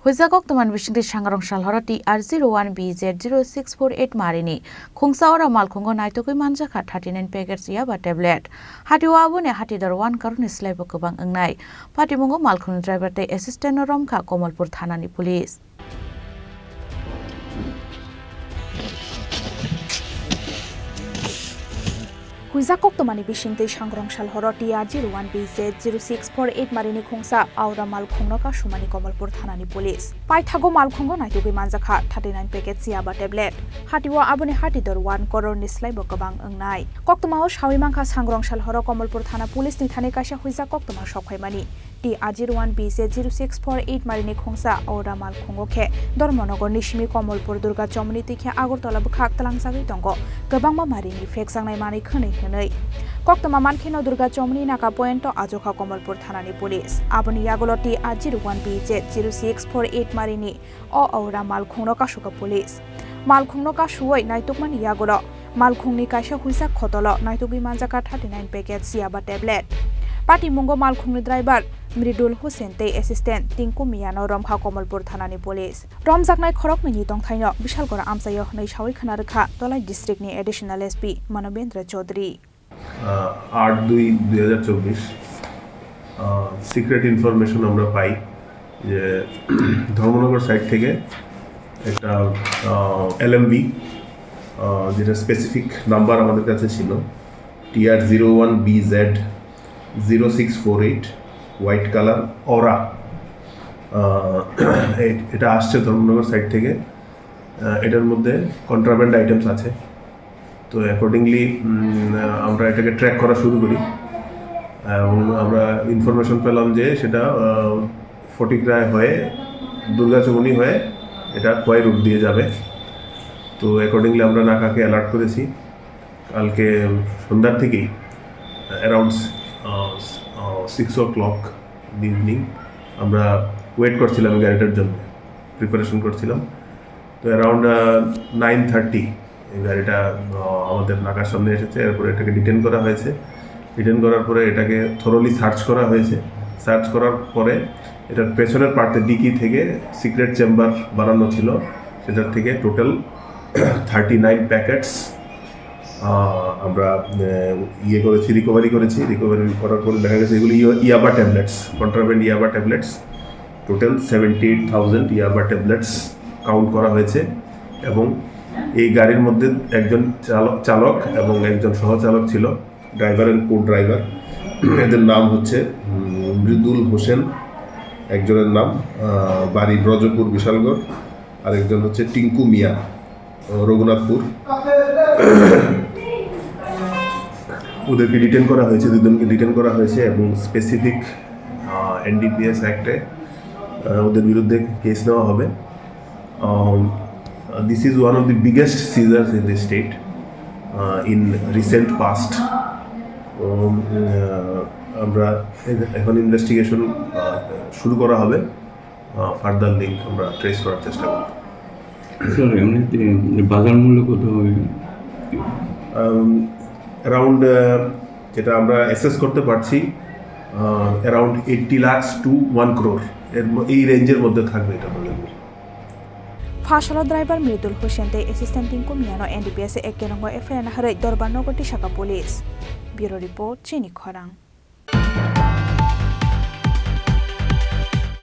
Huizagok Taman Vishingti Sangrongsal Horo TR01BZ-0648 Marini Khongsa ora Malkhungo Naitokui Manjakha 39 packets Yaba tablet Hatiwa abune hatidar 1 karuni slaibo kebang engnai Patimungo Malkhungo driver te assistant Romkha Komalpur Thanani police Huizagok Tamani Vishingti Sangrongsal Horo TR01BZ-0648 Marini Khongsa aura Malkhungo ka Shumani Komalpur Thanani police Paithago Malkhungo Naitokui Manjakha 39 packets Yaba tablet Hatiwa abune hatidar 1 crore ni slaibo kebang engnai Koktomao Shawimangkha Sangrongsal Horo Komalpur Thana police ni thane Kaisa Huizagok Tama Shokhaimani TR01BZ-0648 Marini Khongsa aura Malkhungo khe Dormonogor Nishimi Komalpur Durga Chomni tikhe Agortala bukhak talangsagui tongo Gobangma Marini feksangnai mani khonei hwnei Koktoma mankheno Durga Chomni naka pointo Ajoka Komalpur Thanani police aboni yagolo TR01BZ-0648 Marini o aura Malkhungo ka shuka police Malkhungo ka shuoi naitokmani yagolo Malkhungni kaisa huisa khotolo naitogui Manjakha 39 packets Yaba tablet Patimungo Malkhungni driver Mridul Hussein te assistant Tinku Miyano Romkha Komalpur Thanani police Romjaknai Khorok ni tongthaino Bishalgora Amsayo nei Shawi Khanarkha Tolai district ni additional SP Manobendra Chaudhary 8/2/2024 secret information আমরা পাই যে Dharmanagar side থেকে একটা LMV যেটা specific number আমাদের কাছে ছিল TR01BZ-0648 white colour ওরা এটা আসছে ধর্মনগর সাইড থেকে এটার মধ্যে কন্ট্রাব্যান্ড আইটেমস আছে তো অ্যাকর্ডিংলি আমরা এটাকে ট্র্যাক করা শুরু করি এবং আমরা ইনফরমেশন পেলাম যে সেটা ফটিকরায় হয়ে দুর্গাচৌমনি হয়ে এটা খোয়াই রুট দিয়ে যাবে তো অ্যাকর্ডিংলি আমরা নাকাকে অ্যালার্ট করেছি কালকে সন্ধ্যার থেকেই অ্যারাউন্ড 6 o'clock ইভিনিং আমরা ওয়েট করছিলাম গাড়িটার জন্য প্রিপারেশন করছিলাম তো অ্যারাউন্ড 9:30 এই গাড়িটা আমাদের নাকার সামনে এসেছে এরপরে এটাকে ডিটেন করা হয়েছে ডিটেন করার পরে এটাকে থরলি সার্চ করা হয়েছে সার্চ করার পরে এটার পেছনের পার্টে ডিকি থেকে সিক্রেট চেম্বার বানানো ছিল সেটার থেকে টোটাল 39 প্যাকেটস আমরা রিকভারি করার পরে দেখা গেছে এগুলি ইয়াবা ট্যাবলেটস কন্ট্রাব্যান্ড ইয়াবা ট্যাবলেটস টোটাল 78,000 ইয়াবা ট্যাবলেটস কাউন্ট করা হয়েছে এবং এই গাড়ির মধ্যে একজন চালক এবং একজন সহচালক ছিল ড্রাইভার এন্ড কো ড্রাইভার এদের নাম হচ্ছে মৃদুল হোসেন একজনের নাম বাড়ি ব্রজপুর বিশালগড় আর একজন হচ্ছে টিঙ্কু মিয়া রঘুনাথপুর ওদেরকে ডিটেন করা হয়েছে দুজনকে ডিটেন করা হয়েছে এবং স্পেসিফিক এনডিপিএস অ্যাক্টে ওদের বিরুদ্ধে কেস নেওয়া হবে This is one of the biggest seizures in the state in recent past. আমরা এখন ইনভেস্টিগেশন শুরু করা হবে ফার্দার লিঙ্ক আমরা ট্রেস করার চেষ্টা করব স্যার এমনিতে বাজার মূল্য কত হবে অ্যারাউন্ড যেটা আমরা অ্যাসেস করতে পারছি অ্যারাউন্ড 80 lakhs to 1 crore এই রেঞ্জের মধ্যে থাকবে এটা বলে Fashala driver Mridul Hussein te assistant Tinku Miyano NDPS ekkenongo FIR na harai Dorban Nogor Tishaka police Bureau report Chini Khorang